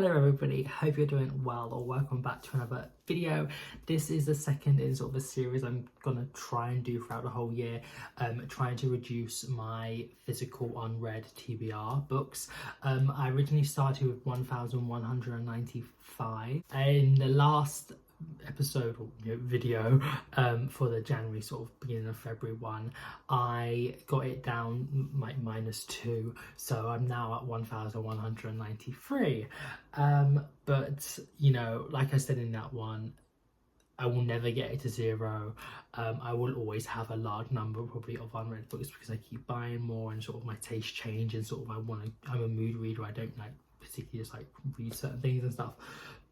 Hello everybody, hope you're doing well or welcome back to another video. This is the second in sort of a series I'm gonna try and do throughout the whole year, trying to reduce my physical unread TBR books. I originally started with 1,195. In the last episode or video for the January sort of beginning of February one, I got it down like -2, so I'm now at 1,193. But you know, like I said in that one, I will never get it to 0. I will always have a large number probably of unread books because I keep buying more and sort of my taste change and sort of I'm a mood reader. I don't like particularly just like read certain things and stuff,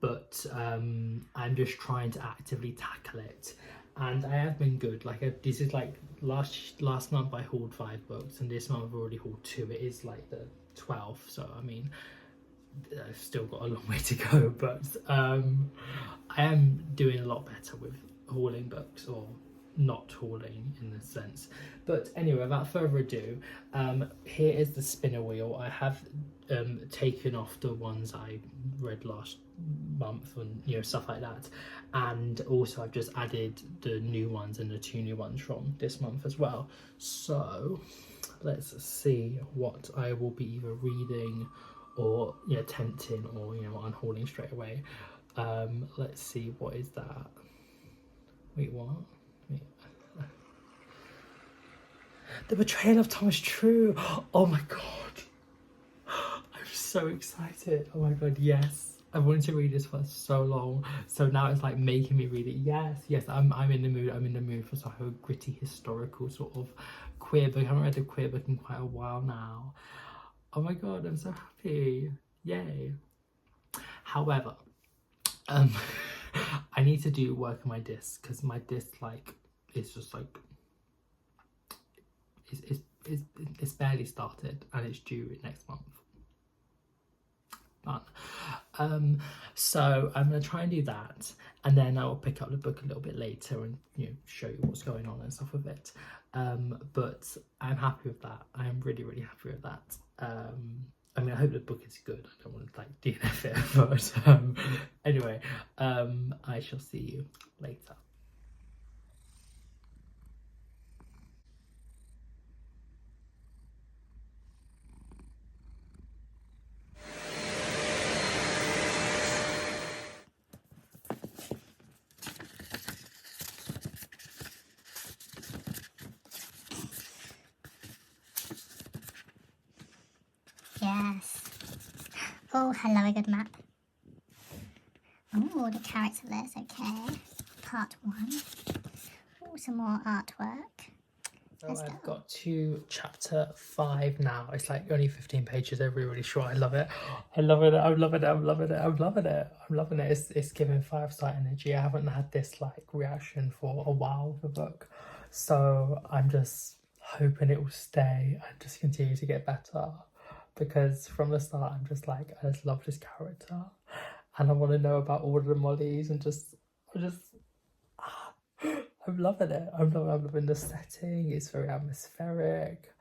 but I'm just trying to actively tackle it, and I have been good. Like this is like last month I hauled 5 books, and this month I've already hauled 2. It is like the 12th, so I mean I've still got a long way to go, but I am doing a lot better with hauling books, or not hauling in this sense. But anyway, without further ado, here is the spinner wheel. I have taken off the ones I read last month and stuff like that, and also I've just added the new ones and the 2 new ones from this month as well. So let's see what I will be either reading or attempting or unhauling straight away. Let's see, what is that? Wait, what? Wait. The Betrayal of Thomas True. Oh my god, I'm so excited. Oh my god, yes, I wanted to read this for so long, so now it's like making me read it. Yes, I'm in the mood. I'm in the mood for sort of a gritty historical sort of queer book. I haven't read a queer book in quite a while now. Oh my god, I'm so happy. Yay. However, I need to do work on my disc, because my disc it's just like it's barely started and it's due next month. Fun. So I'm gonna try and do that, and then I'll pick up the book a little bit later and show you what's going on and stuff with it. But I'm happy with that. I am really happy with that. I mean, I hope the book is good. I don't want to like DNF it, but anyway, I shall see you later. Yes. Oh, hello, a good map. Oh, the character list, okay. Part 1. Oh, some more artwork. So I've got to chapter 5 now. It's like only 15 pages. I'm really short. I love it. I'm loving it. I'm loving it. It's giving 5-star energy. I haven't had this like reaction for a while with the book, so I'm just hoping it will stay and just continue to get better, because from the start I'm just like, I just love this character and I want to know about all of the Mollys, and I'm loving it. I'm loving the setting. It's very atmospheric.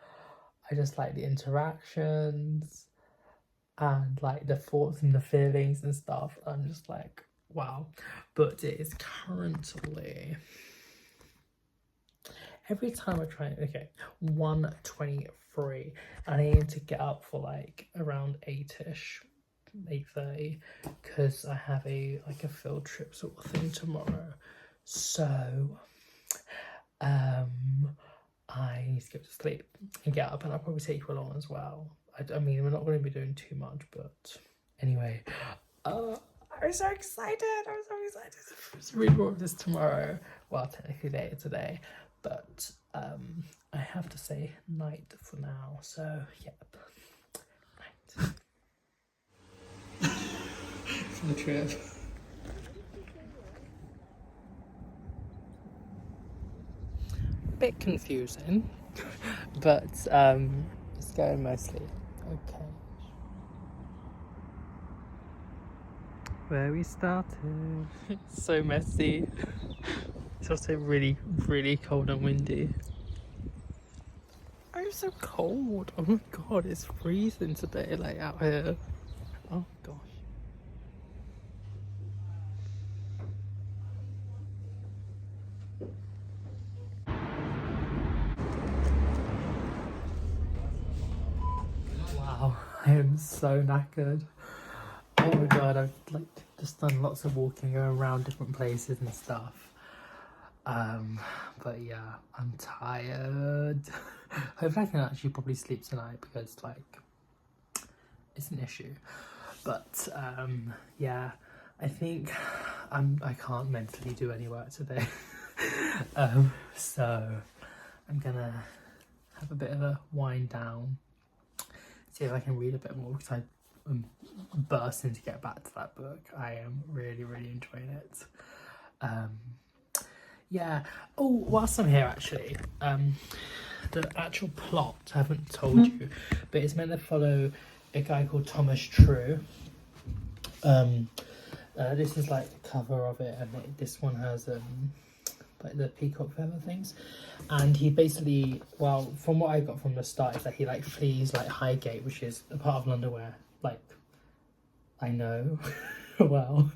I just like the interactions and like the thoughts and the feelings and stuff. I'm just like, wow. But it is currently, every time I try, okay, 1:23, and I need to get up for like around 8ish, 8:30, because I have a field trip sort of thing tomorrow. So I need to go to sleep and get up, and I'll probably take you along as well. I mean, we're not going to be doing too much, but anyway, I'm so excited. To read more of this tomorrow. Well, technically later today, but I have to say night for now. So yep, night. For the trip. Bit confusing, but it's going mostly okay. Where we started. It's so messy. It's also really cold and windy. I'm so cold. Oh my god, it's freezing today, like out here. Oh gosh. I am so knackered. Oh my god, I've like just done lots of walking, going around different places and stuff. But yeah, I'm tired. Hopefully I can actually probably sleep tonight because like it's an issue. But yeah, I think I can't mentally do any work today. So I'm gonna have a bit of a wind down, see if I can read a bit more because I'm bursting to get back to that book. I am really enjoying it. Yeah. Oh, whilst I'm here actually, the actual plot I haven't told you, but it's meant to follow a guy called Thomas True. This is like the cover of it, and this one has like the peacock feather things, and he basically, well, from what I got from the start, is that he like flees like Highgate, which is a part of London where like I know well,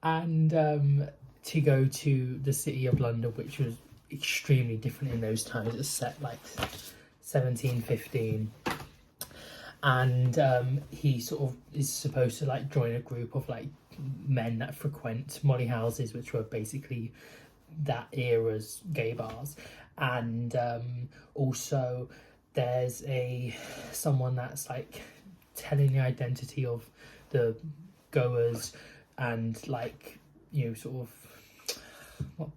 and to go to the city of London, which was extremely different in those times. It's set like 1715, and he sort of is supposed to like join a group of like men that frequent molly houses, which were basically that era's gay bars. And also there's someone that's like telling the identity of the goers, and like, you know, sort of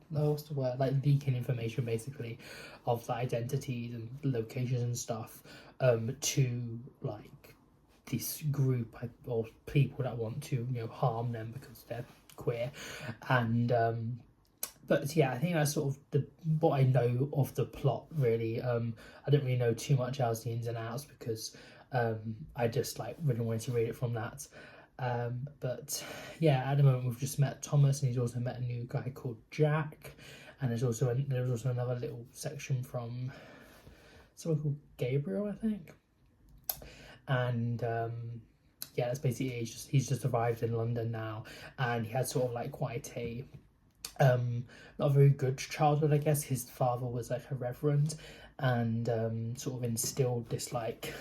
what's the word, like leaking information basically of the identities and locations and stuff to like this group or people that want to, you know, harm them because they're queer. And but yeah, I think that's sort of what I know of the plot really. I don't really know too much else, the ins and outs, because I just like really wanted to read it from that. But yeah, at the moment we've just met Thomas, and he's also met a new guy called Jack, and there's also another little section from someone called Gabriel, I think. And yeah, that's basically it. He's just arrived in London now, and he had sort of like quite a not a very good childhood, I guess. His father was like a reverend, and sort of instilled this like,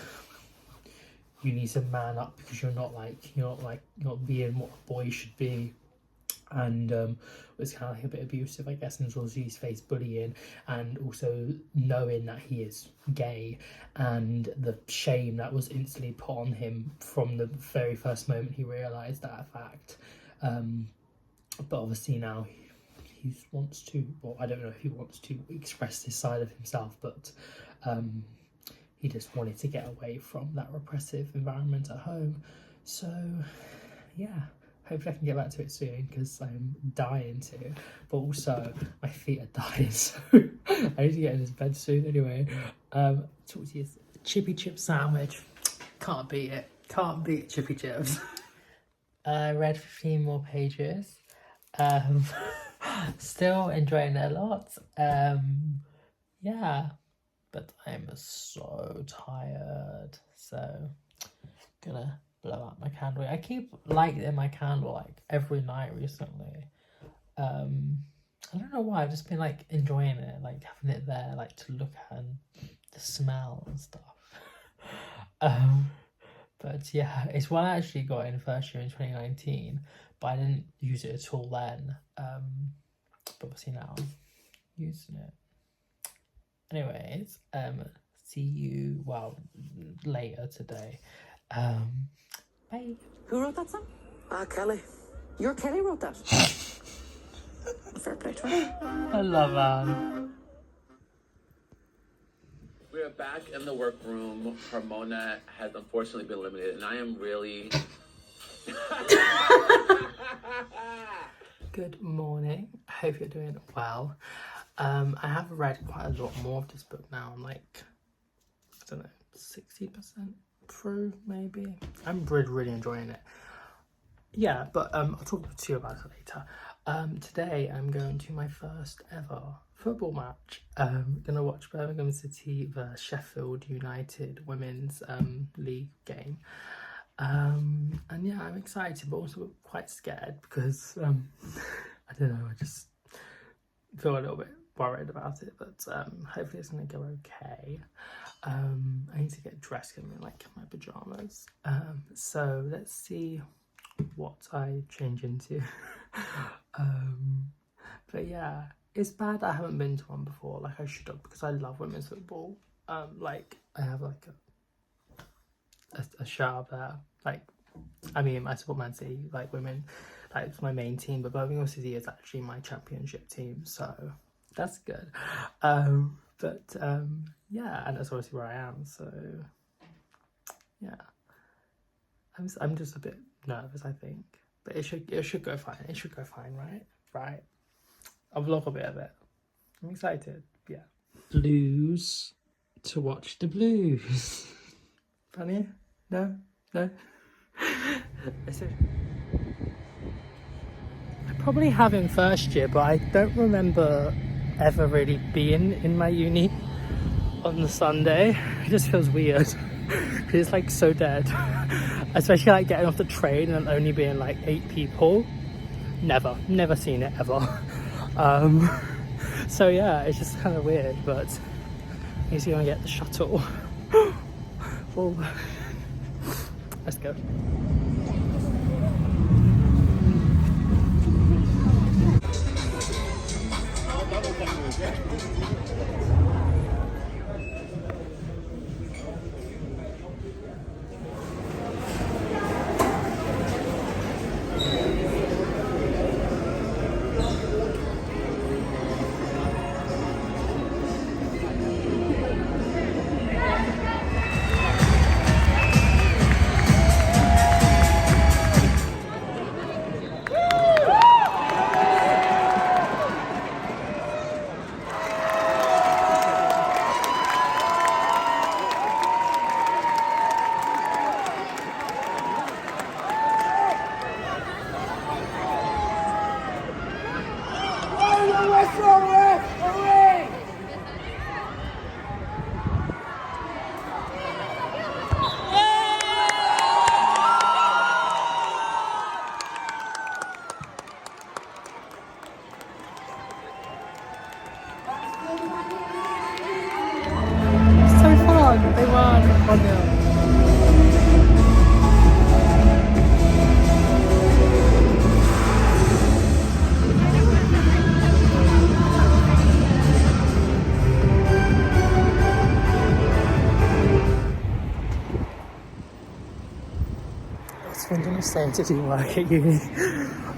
you need to man up because you're not being what a boy should be. And was kind of like a bit abusive, I guess, and also he's faced bullying, and also knowing that he is gay, and the shame that was instantly put on him from the very first moment he realised that fact. But obviously now he wants to, well, I don't know if he wants to express this side of himself, but he just wanted to get away from that repressive environment at home. So yeah, hopefully I can get back to it soon because I'm dying to, but also my feet are dying, so I need to get in this bed soon anyway. Talk to you. Chippy chip sandwich, can't beat it, can't beat chippy chips. I read 15 more pages. Still enjoying it a lot. Yeah, but I'm so tired, so gonna blow out my candle. I keep lighting my candle like every night recently. I don't know why, I've just been like enjoying it, like having it there, like to look at and the smell and stuff. But yeah, it's one I actually got in first year in 2019, but I didn't use it at all then. But obviously now I'm using it. Anyways, see you, well, later today. Bye. Who wrote that song? Kelly. Your Kelly wrote that? Fair play to her. I love Anne. We are back in the workroom. Carmona has unfortunately been eliminated, and I am really... Good morning. I hope you're doing well. I have read quite a lot more of this book now. I'm like, I don't know, 60% through, maybe. I'm really enjoying it. Yeah, but I'll talk to you about it later. Today I'm going to my first ever football match. Gonna watch Birmingham City versus Sheffield United women's league game. And yeah, I'm excited, but also quite scared because I don't know, I just feel a little bit worried about it, but hopefully it's gonna go okay. I need to get dressed in like my pajamas. So let's see what I change into. But yeah, it's bad that I haven't been to one before. Like I should have, because I love women's football. Like I have like a shirt up there. Like I mean, I support Man City, like women, like it's my main team, but Birmingham City is actually my championship team, so that's good. Yeah, and that's obviously where I am, so yeah. I'm just a bit nervous, I think, but it should go fine. It should go fine, right? I'll vlog a bit of it. I'm excited. Yeah. Blues to watch the Blues. Funny? No. I probably have in first year, but I don't remember ever really being in my uni on the Sunday. It just feels weird because it's like so dead. Especially like getting off the train and only being like 8 people. Never seen it ever. So yeah, it's just kind of weird, but at least you're gonna get the shuttle. Oh, let's go. They won 1-0. I was thinking of staying to do work at uni,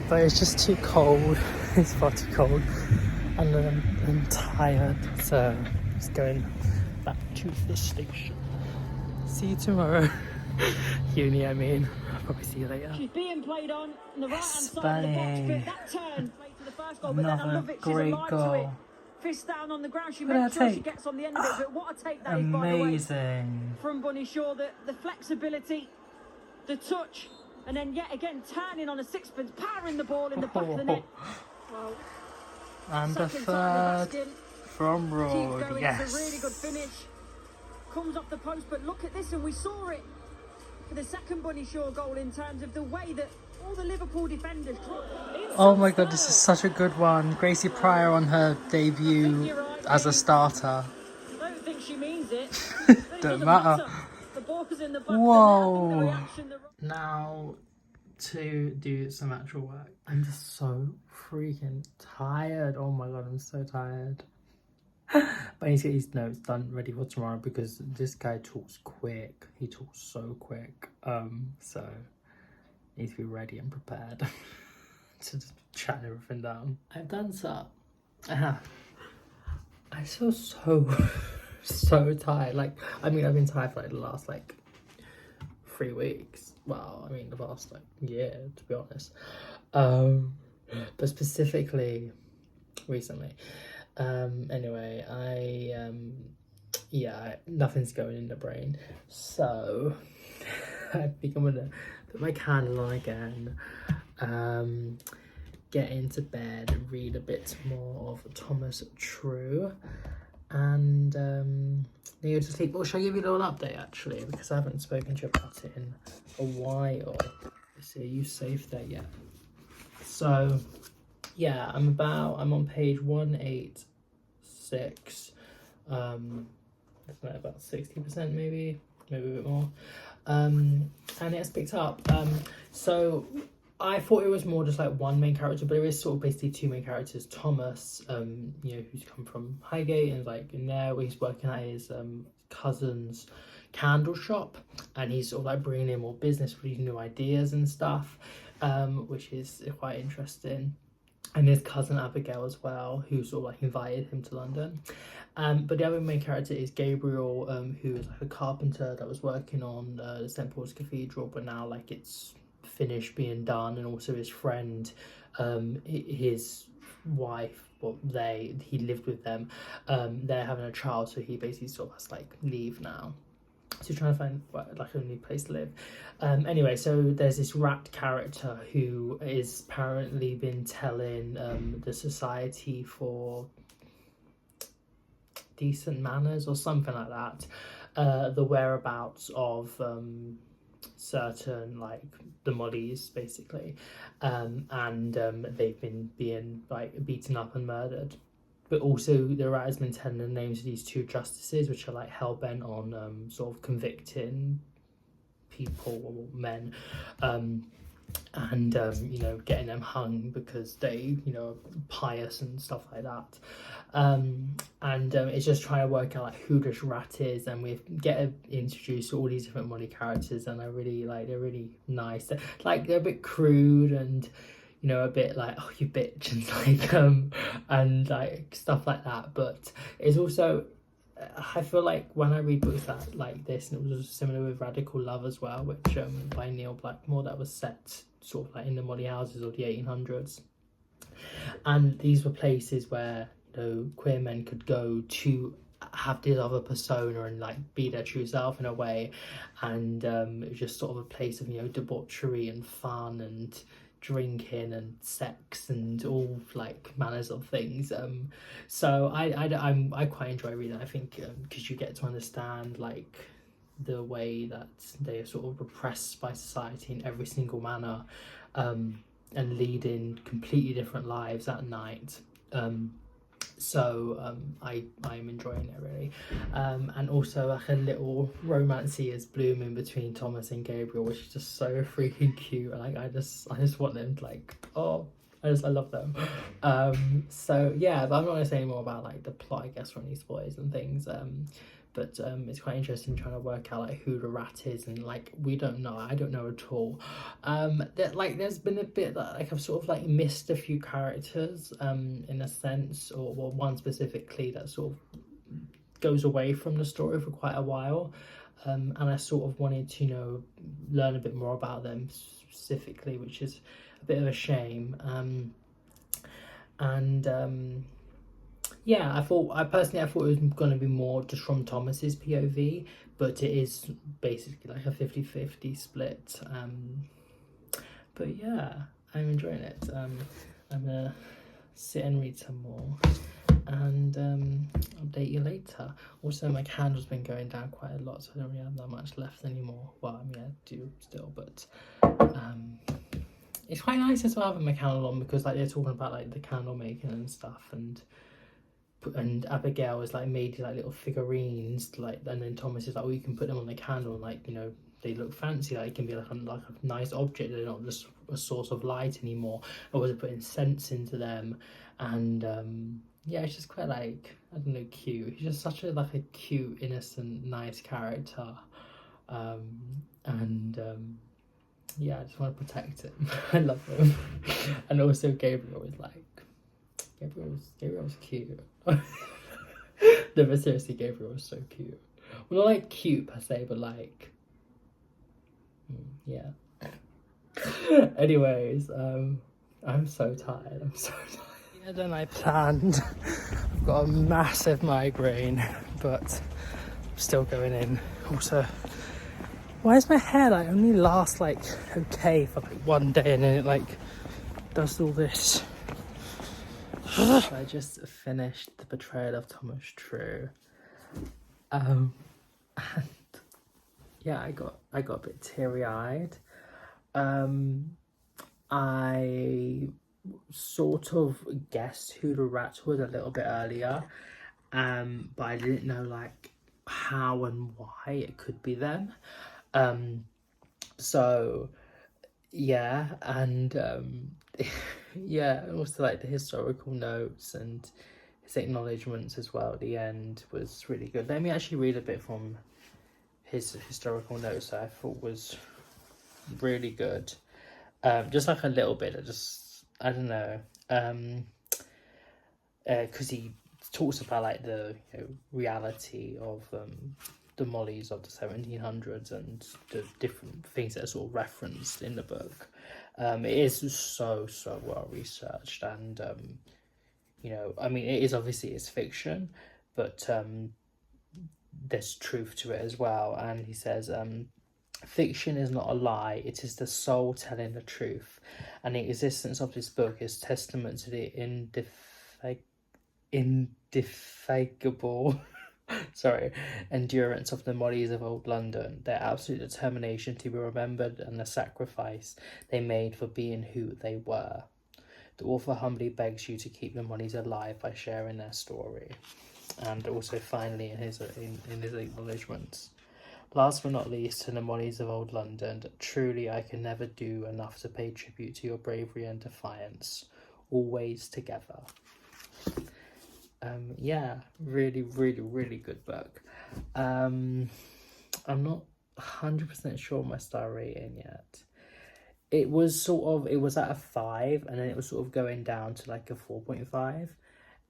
but it's just too cold. It's far too cold, and I'm tired, so I'm just going back to the station. See you tomorrow. Uni, I mean. I'll probably see you later. She's being played on the right hand side of the box, but that turn played to the first goal. But then I love it. She's alive to it. Fist down on the ground. She makes sure she gets on the end of it. But what a take that is, by the way, from Bunny Shaw. The flexibility, the touch, and then yet again turning on a sixpence, powering the ball in the back of the net. Well, and the third from Road. Yes. It's a really good finish. Comes off the post, but look at this, and we saw it for the second Bunny Shaw goal in terms of the way that all the Liverpool defenders. Oh my god, this is such a good one. Gracie Pryor on her debut as a starter. I don't think she means it. Don't matter. The ball was in the back. Whoa. Now to do some actual work. I'm just so freaking tired. Oh my god, I'm so tired. But I need to get his notes done, ready for tomorrow, because this guy talks quick. He talks so quick. So I need to be ready and prepared to just chat everything down. I've done so. I feel so tired. Like, I mean, I've been tired for like the last like 3 weeks. Well, I mean the past like year, to be honest. But specifically recently. Anyway, yeah, nothing's going in the brain, so I think I'm gonna put my candle on again, get into bed and read a bit more of Thomas True, and then go to sleep. Or should I give you a little update actually, because I haven't spoken to you about it in a while. So you saved that yet? So yeah, I'm on page 180 6. About 60% maybe a bit more. And it's picked up. So I thought it was more just like one main character, but there is sort of basically 2 main characters. Thomas, you know, who's come from Highgate, and like in there where he's working at his cousin's candle shop, and he's sort of like bringing in more business with these new ideas and stuff, which is quite interesting. And his cousin Abigail as well, who sort of like invited him to London. But the other main character is Gabriel, who is like a carpenter that was working on the St. Paul's Cathedral, but now like it's finished being done. And also his friend, his wife, well, he lived with them, they're having a child, so he basically sort of has to like leave now. So trying to find like a new place to live. Anyway, so there's this rat character who is apparently been telling the Society for Decent Manners or something like that, the whereabouts of certain like the Mollies basically, and they've been being like beaten up and murdered. But also the rat has been telling the names of these 2 justices, which are like hell-bent on sort of convicting people or men, and you know, getting them hung because they, you know, are pious and stuff like that. It's just trying to work out like who this rat is, and we get introduced to all these different Molly characters, and they're really nice. They're a bit crude and, you know, a bit like, oh, you bitch, and like and like stuff like that. But it's also, I feel like when I read books that like this, and it was similar with Radical Love as well, which by Neil Blackmore, that was set sort of like in the Molly houses of the 1800s, and these were places where, you know, queer men could go to have this other persona and like be their true self in a way, and it was just sort of a place of, you know, debauchery and fun and drinking and sex and all like manners of things. So I quite enjoy reading. I think because you get to understand like the way that they are sort of repressed by society in every single manner, and leading completely different lives at night. So I'm enjoying it really, and also like a little romancey is blooming between Thomas and Gabriel, which is just so freaking cute. Like I just want them to like, oh, I love them. So yeah, but I'm not gonna say any more about like the plot, I guess, from these boys and things. But it's quite interesting trying to work out like who the rat is, and like I don't know at all. There's been a bit that like I've sort of like missed a few characters in a sense, or one specifically that sort of goes away from the story for quite a while, and I sort of wanted to, you know, learn a bit more about them specifically, which is a bit of a shame. Yeah, I thought it was going to be more just from Thomas's POV, but it is basically like a 50-50 split. But yeah, I'm enjoying it. I'm gonna sit and read some more and update you later. Also, my candle's been going down quite a lot, so I don't really have that much left anymore. Well, I mean, I do still, but it's quite nice as well having my candle on, because like they're talking about like the candle making and stuff, and Abigail has like made like little figurines, like, and then Thomas is like, oh, you can put them on the candle, and like, you know, they look fancy, like it can be like a nice object, they're not just a source of light anymore. I was putting scents into them, and yeah, it's just quite like, I don't know, cute. He's just such a like a cute, innocent, nice character, yeah, I just want to protect him. I love him. And also Gabriel is like, Gabriel's cute. No, but seriously, Gabriel was so cute. Well, not like cute per se, but like, yeah. Anyways, I'm so tired. Yeah, than I planned. I've got a massive migraine, but I'm still going in. Also, why is my hair like only lasts like okay for like one day, and then it like does all this? I just finished The Betrayal of Thomas True, and yeah, I got a bit teary-eyed. I sort of guessed who the rat was a little bit earlier, but I didn't know like how and why it could be them. So yeah, and yeah, also like the historical notes and his acknowledgements as well at the end was really good. Let me actually read a bit from his historical notes that I thought was really good. Just like a little bit, I don't know, because he talks about like the reality of the mollies of the 1700s and the different things that are sort of referenced in the book. It is so well researched, and I mean, it is obviously it's fiction, but there's truth to it as well. And he says, fiction is not a lie, it is the soul telling the truth, and the existence of this book is testament to the indefatigable endurance of the mollies of old London, their absolute determination to be remembered, and the sacrifice they made for being who they were. The author humbly begs you to keep the mollies alive by sharing their story. And also finally in his acknowledgements, last but not least, to the mollies of old London, truly I can never do enough to pay tribute to your bravery and defiance, always together. Yeah, really good book. I'm not 100% sure my star rating yet. It was at a 5, and then it was sort of going down to like a 4.5,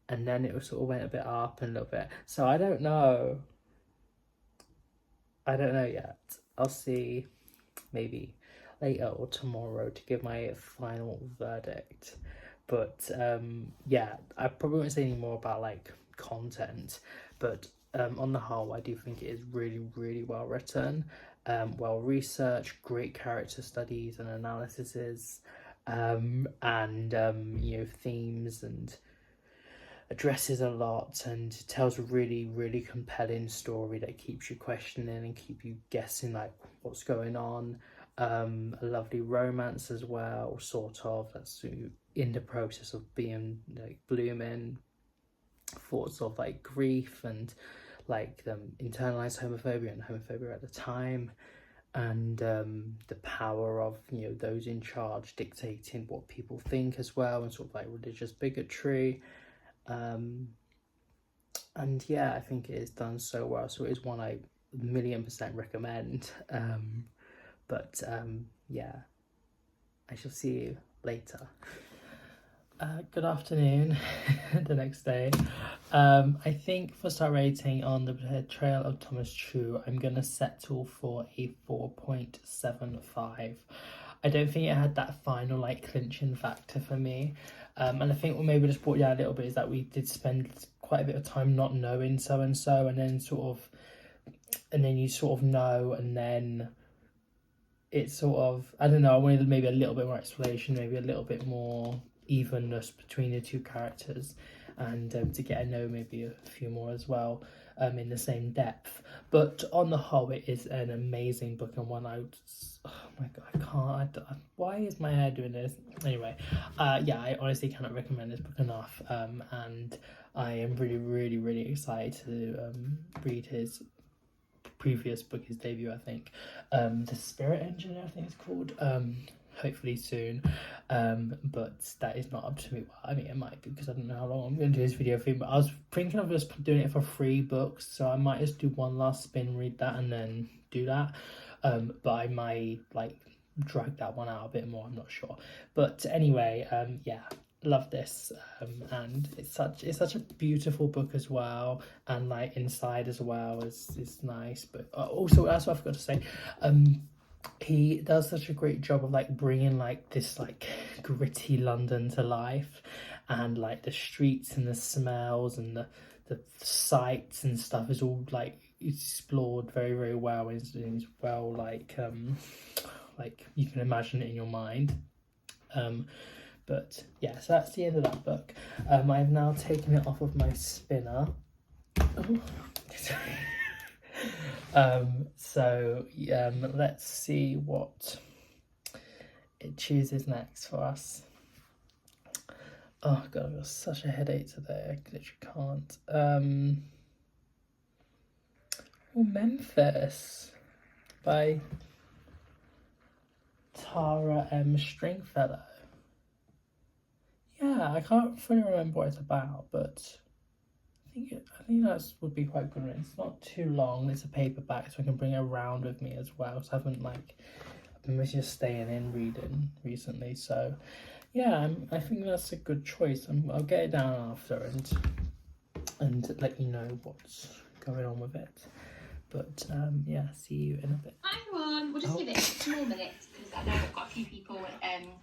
and then it was sort of went a bit up and a little bit. So I don't know yet. I'll see maybe later or tomorrow to give my final verdict. But yeah, I probably won't say any more about like content, but on the whole, I do think it is really well written, well researched, great character studies and analyses, and themes, and addresses a lot, and tells a really compelling story that keeps you questioning and keep you guessing like what's going on. A lovely romance as well, sort of, that's in the process of being like blooming. Thoughts of like grief and like internalized homophobia and homophobia at the time, and the power of those in charge dictating what people think as well, and sort of like religious bigotry. And yeah, I think it is done so well, so it is one I 1,000,000% recommend. But yeah, I shall see you later. Good afternoon, the next day. I think for star rating on the Betrayal of Thomas True, I'm going to settle for a 4.75. I don't think it had that final like clinching factor for me. And I think what maybe just brought you out a little bit is that we did spend quite a bit of time not knowing so-and-so, and then you sort of know, and then it's sort of, I don't know, I wanted maybe a little bit more explanation, maybe a little bit more evenness between the two characters, and to get to know maybe a few more as well, in the same depth. But on the whole, it is an amazing book, and one oh my god, why is my hair doing this? Anyway, yeah, I honestly cannot recommend this book enough, and I am really excited to read his previous book, his debut, I think, The Spirit Engineer, I think it's called, hopefully soon, but that is not up to me. Well, I mean, it might be, because I don't know how long I'm going to do this video for, but I was thinking of just doing it for 3 books, so I might just do one last spin, read that, and then do that, but I might like drag that one out a bit more, I'm not sure. But anyway, yeah, love this, and it's such a beautiful book as well, and like inside as well is nice. But also, that's what I forgot to say, he does such a great job of like bringing like this like gritty London to life, and like the streets and the smells and the sights and stuff is all like explored very well, and it's well like you can imagine it in your mind. But yeah, so that's the end of that book. I've now taken it off of my spinner. So let's see what it chooses next for us. Oh god, I've got such a headache today. I literally can't. Oh, Memphis by Tara M. Stringfellow. Yeah, I can't fully remember what it's about, but I think that would be quite good. It's not too long. It's a paperback, so I can bring it around with me as well. So I've been mostly just staying in reading recently. So yeah, I think that's a good choice. I'll get it down after and let you know what's going on with it. But yeah, see you in a bit. Hi everyone, we'll just give it 2 more minutes because I know I've got a few people.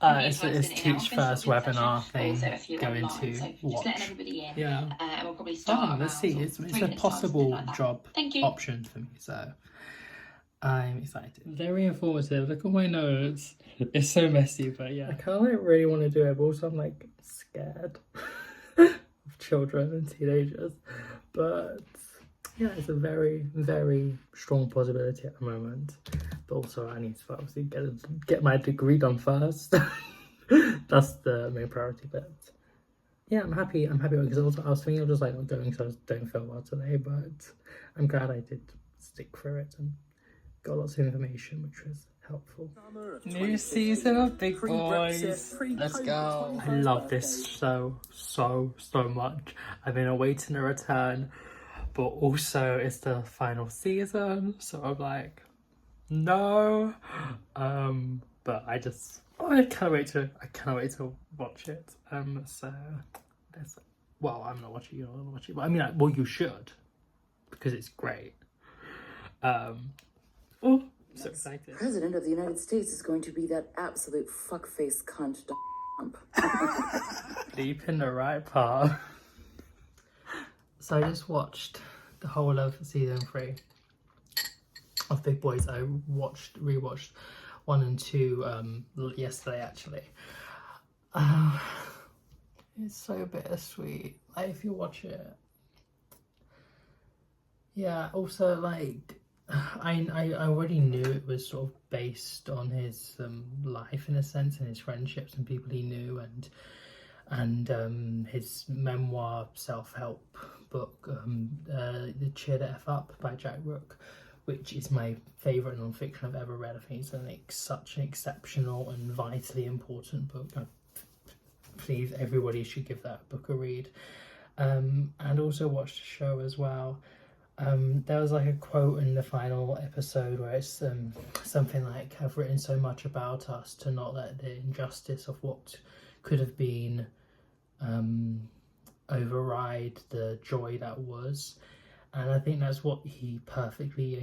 It's Teach First webinar thing going to so watch. just letting everybody in. Yeah. And we'll probably start. Let's see. It's a possible job option for me, so I'm excited. Very informative. Look at my notes. It's so messy, but yeah. I kind of really want to do it, but also I'm like scared of children and teenagers. But yeah, it's a very, very strong possibility at the moment. But also I need to obviously get my degree done first. That's the main priority. But yeah, I'm happy because also I was thinking of just like not going because I don't feel well today, but I'm glad I did stick through it and got lots of information, which was helpful. New season of Big Boys. Let's go. I love this so much. I've been awaiting a return, but also it's the final season, so I'm like, no. But I can't wait to watch it. So there's, well, I'm not watching, you're not watching, but I mean, like, well, you should, because it's great. Oh, so excited. President of the United States is going to be that absolute fuckface cunt Trump. Deep in the right part. So I just watched the whole of season 3 of Big Boys. I rewatched 1 and 2 yesterday actually. It's so bittersweet. Like, if you watch it, yeah. Also, like, I already knew it was sort of based on his life in a sense, and his friendships and people he knew, and his memoir self-help book, The Cheer the F Up by Jack Rook, which is my favourite non-fiction I've ever read. I think it's such an exceptional and vitally important book. Please, everybody should give that book a read. And also watch the show as well. There was like a quote in the final episode where it's something like, I've written so much about us to not let the injustice of what could have been override the joy that was. And I think that's what he perfectly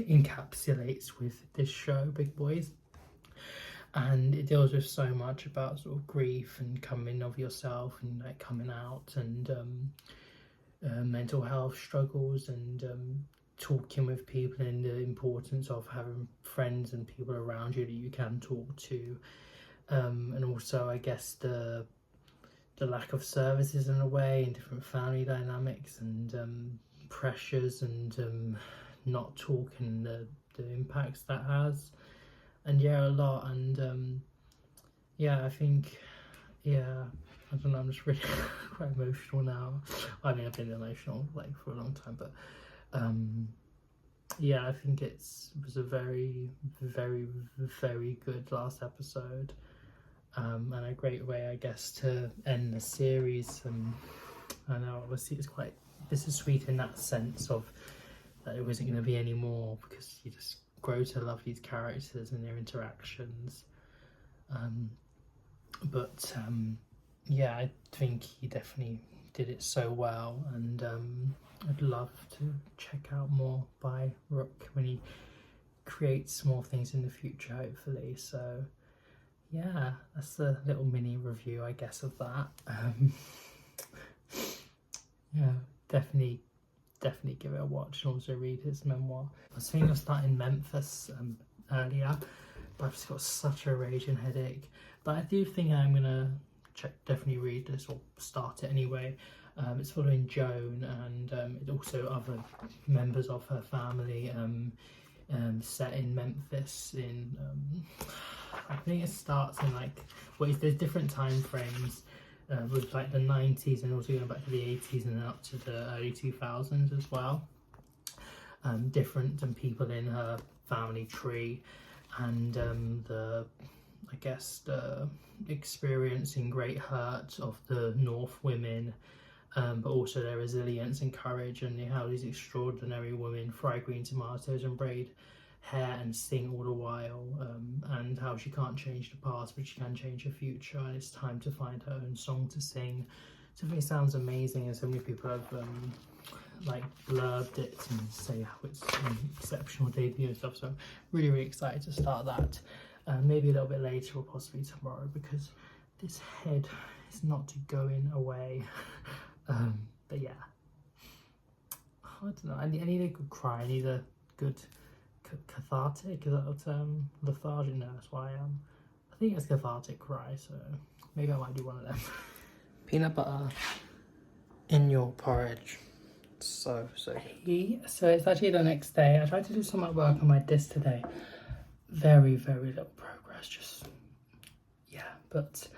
encapsulates with this show, Big Boys. And it deals with so much about sort of grief and coming of yourself and like coming out, and mental health struggles, and talking with people, and the importance of having friends and people around you that you can talk to, and also I guess the lack of services in a way, and different family dynamics, and pressures, and not talking, the impacts that has. And yeah, a lot. And yeah, I think, yeah, I don't know, I'm just really quite emotional now. I mean, I've been emotional like for a long time, but yeah, I think it was a very, very, very good last episode, and a great way, I guess, to end the series. I know obviously it's quite bittersweet in that sense of that it wasn't going to be any more, because you just grow to love these characters and their interactions. But yeah, I think he definitely did it so well, and I'd love to check out more by Rook when he creates more things in the future, hopefully. So yeah, that's a little mini review, I guess, of that. Yeah, definitely give it a watch, and also read his memoir. I was thinking of starting Memphis earlier, but I've just got such a raging headache. But I do think I'm gonna definitely read this, or start it anyway. It's following Joan, and also other members of her family, set in Memphis in I think it starts in like, well, there's different time frames with like the 90s and also going back to the 80s and then up to the early 2000s as well. Different people in her family tree, and I guess the experiencing great hurt of the North women, but also their resilience and courage, and how these extraordinary women fry green tomatoes and braid hair and sing all the while, and how she can't change the past but she can change her future, and it's time to find her own song to sing. So I think it sounds amazing, and so many people have like blurbed it and say how it's an exceptional debut and stuff, so I'm really excited to start that. Maybe a little bit later or possibly tomorrow, because this head is not going away. But yeah, I don't know, I need a good cry, I need a good cathartic, is that a term? Lethargic? No, that's why I think it's cathartic cry, so maybe I might do one of them. Peanut butter in your porridge. So so it's actually the next day. I tried to do some work on my disc today. Very little progress, just yeah, but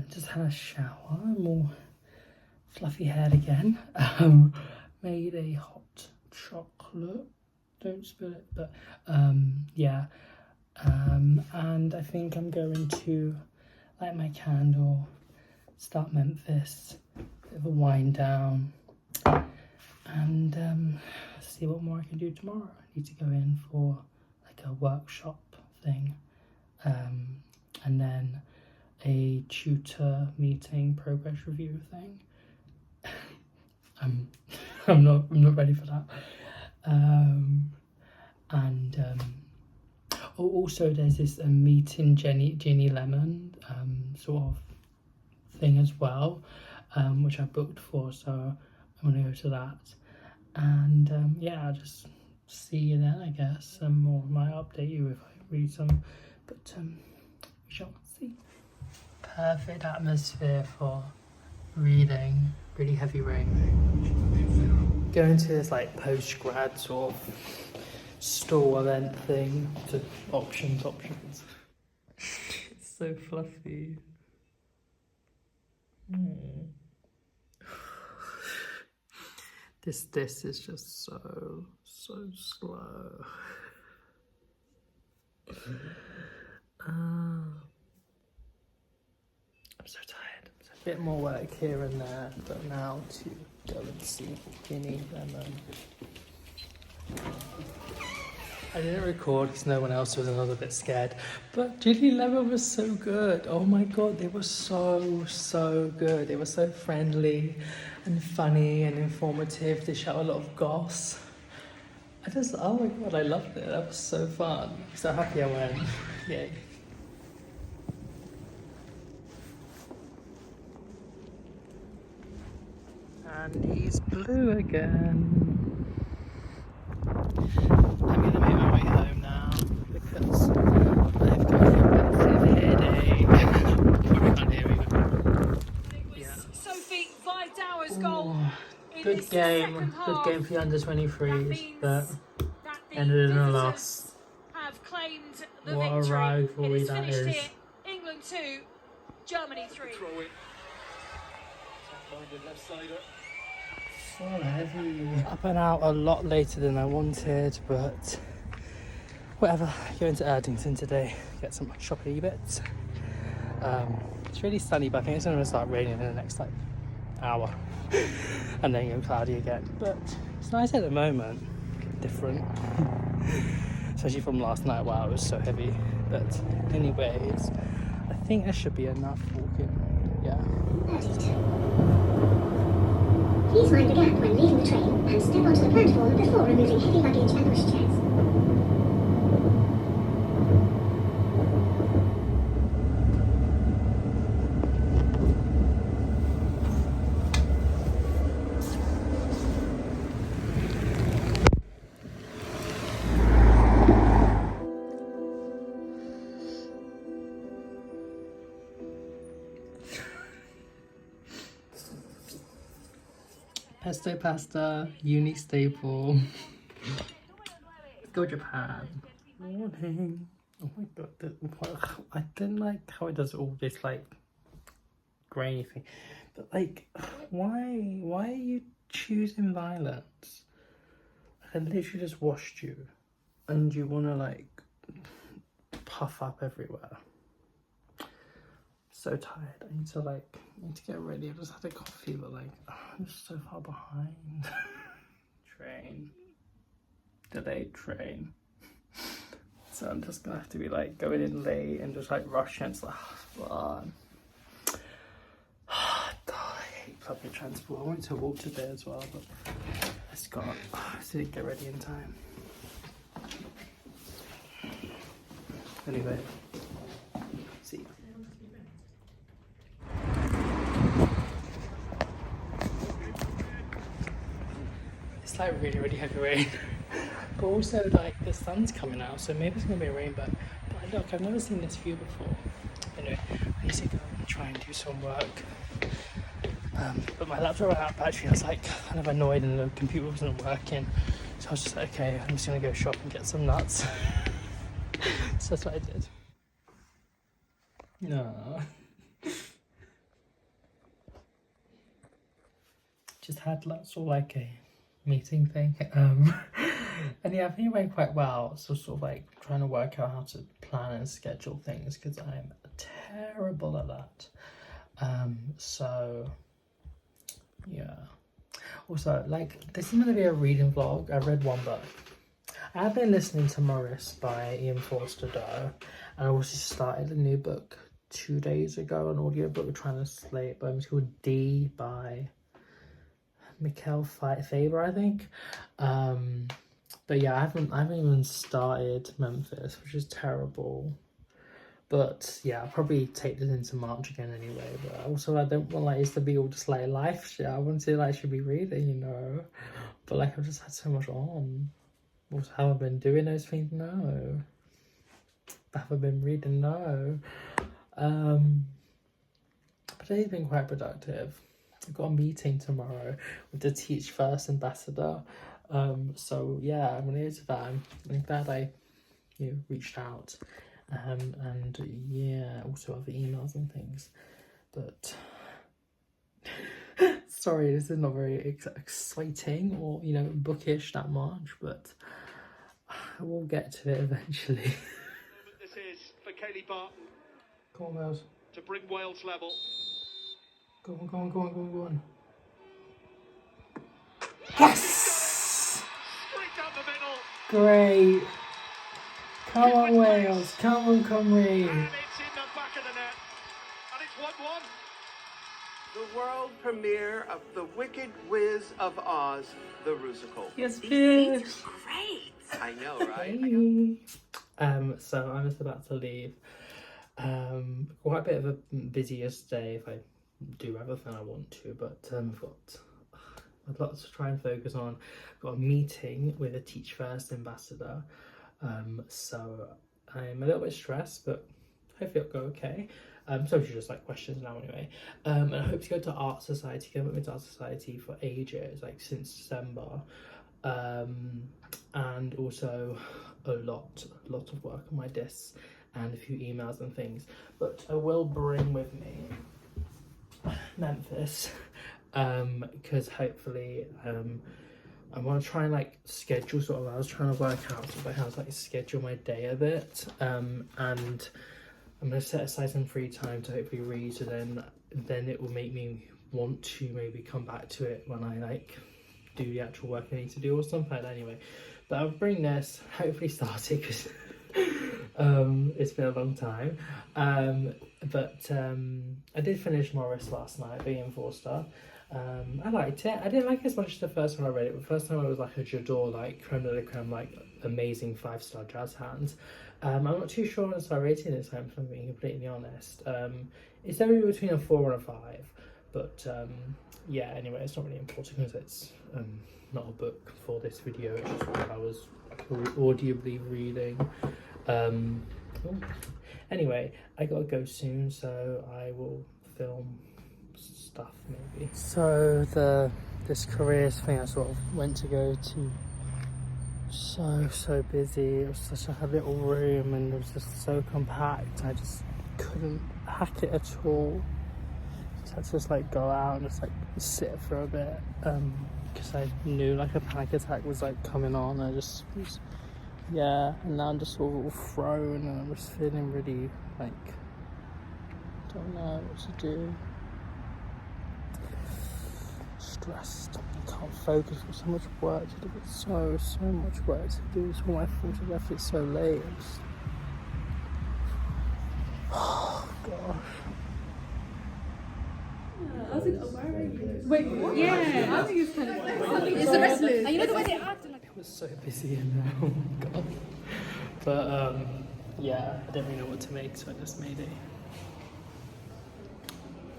just had a shower. I'm all fluffy haired again. Made a hot chocolate, don't spill it, but yeah, and I think I'm going to light my candle, start Memphis, bit of a wind down, and see what more I can do tomorrow. I need to go in for like a workshop thing, and then a tutor meeting progress review thing. I'm not ready for that. Oh, also there's this meeting Ginny Lemon sort of thing as well, which I booked for, so I'm gonna go to that, and yeah, I'll just see you then, I guess, and more might update you if I read some, but we shall see. Perfect atmosphere for reading, really heavy rain. Going to this like post-grad sort of store event thing, to options. It's so fluffy. This is just so slow. I'm so tired. So a bit more work here and there, but now to go and see Ginny Lemon. I didn't record because no one else was, another bit scared, but Ginny Lemon was so good. Oh my god, they were so good. They were so friendly and funny and informative. They shout a lot of goss. Oh my god, I loved it. That was so fun. So happy I went. Yay. And he's blue again. I'm gonna make my way home now because I've got a massive headache. Probably can't hear me. Yeah. Sophie Vidauer's goal. Good game for the under 23s, but ended in a loss. Have claimed the What a victory. rivalry It is that finished is. here. England 2, Germany 3. So heavy. Up and out a lot later than I wanted, but whatever. Going to Erdington today, get some shopping bits. It's really sunny, but I think it's going to start raining in the next like hour, and then go cloudy again. But it's nice at the moment. Different, especially from last night. Wow, it was so heavy. But anyways, I think there should be enough walking. Yeah. Please mind the gap when leaving the train and step onto the platform before removing heavy luggage and pushchairs. Pesto pasta, uni staple. Go Japan. Morning. Oh my god, I didn't like how it does all this like grainy thing. But like, why are you choosing violence? I literally just washed you and you want to like puff up everywhere. So tired. I need to get ready. I just had a coffee, but like, I'm just so far behind. Train. Delayed train. So I'm just gonna have to be like going in late and just like rushing. It's like, fun. I hate public transport. I went to walk today as well, but I didn't get ready in time. Anyway, see you. It's like really heavy rain. But also like the sun's coming out, so maybe it's gonna be a rainbow. But look, I've never seen this view before. Anyway, I need to go and try and do some work. But my laptop ran out of battery. I was like kind of annoyed and the computer wasn't working. So I was just like, okay, I'm just gonna go shop and get some nuts. So that's what I did. No. Just had lots of like a meeting thing. And yeah, I think it went quite well. So sort of like trying to work out how to plan and schedule things because I'm terrible at that. So yeah. Also, like, this is going to be a reading vlog. I read one book. I have been listening to Morris by Ian Forster Doe, and I also started a new book 2 days ago, an audiobook trying to slate, but it's called D by Mikhail Faber, I think. But yeah, I haven't even started Memphis, which is terrible. But yeah, I'll probably take this into March again anyway. But also I don't want like it to be all just like life shit. I want to like should be reading, you know. But like I've just had so much on. What have I been doing those things? No. Have I been reading? No. But today's been quite productive. I've got a meeting tomorrow with the Teach First ambassador. So yeah, I'm related to that. I'm glad I reached out. And yeah, also other emails and things. But sorry, this is not very exciting or bookish that much, but I will get to it eventually. This is for Kaylee Barton. Come on, Wales. To bring Wales level. Go on. Yes! Straight down the middle. Great. Come on, Wales. Come on, Cymru. And it's in the back of the net. And it's 1-1. The world premiere of The Wicked Wiz of Oz, the Rusical. Yes, bitch. Great. I know, right? Hey. So I'm just about to leave. Quite a bit of a busiest day if I do everything I want to, but I've got a lot to try and focus on. I've got a meeting with a Teach First ambassador. So I'm a little bit stressed, but hopefully it'll go okay. So it's just like questions now anyway. And I hope to go to Art Society, go with Art Society for ages, like since December. And also a lot of work on my discs and a few emails and things. But I will bring with me Memphis, because hopefully I want to try and like schedule I was trying to work out how to like schedule my day a bit, and I'm going to set aside some free time to hopefully read, so then it will make me want to maybe come back to it when I like do the actual work I need to do or something like that anyway. But I'll bring this, hopefully start it because it's been a long time. But I did finish Morris last night by Ian Forster. I liked it. I didn't like it as much as the first time I read it. The first time it was like a j'adore, like creme de la creme, like amazing 5-star jazz hands. I'm not too sure on star rating this time, if I'm being completely honest. It's definitely between a 4 and a 5, but yeah, anyway, it's not really important because it's not a book for this video. It's just what I was audibly reading. Anyway, I gotta go soon, so I will film stuff maybe. So this careers thing, I sort of went to go to so busy. It was such a little room and it was just so compact. I just couldn't hack it at all. So I had to just like go out and just like sit for a bit because I knew like a panic attack was like coming on. I just was, yeah, and now I'm just all thrown and I'm just feeling really like don't know what to do. Stressed. I can't focus. There's so much work to do. So much work to do. It's all my fault. I left it so late. Oh gosh. Wait, what? Yeah, I think it's kind of. It's the wrestlers. And you know the way they act. It was so busy in there. Oh my god. But yeah, I didn't really know what to make, so I just made a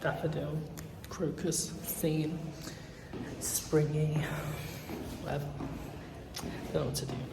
daffodil, crocus theme, springy, whatever. Don't know what to do now.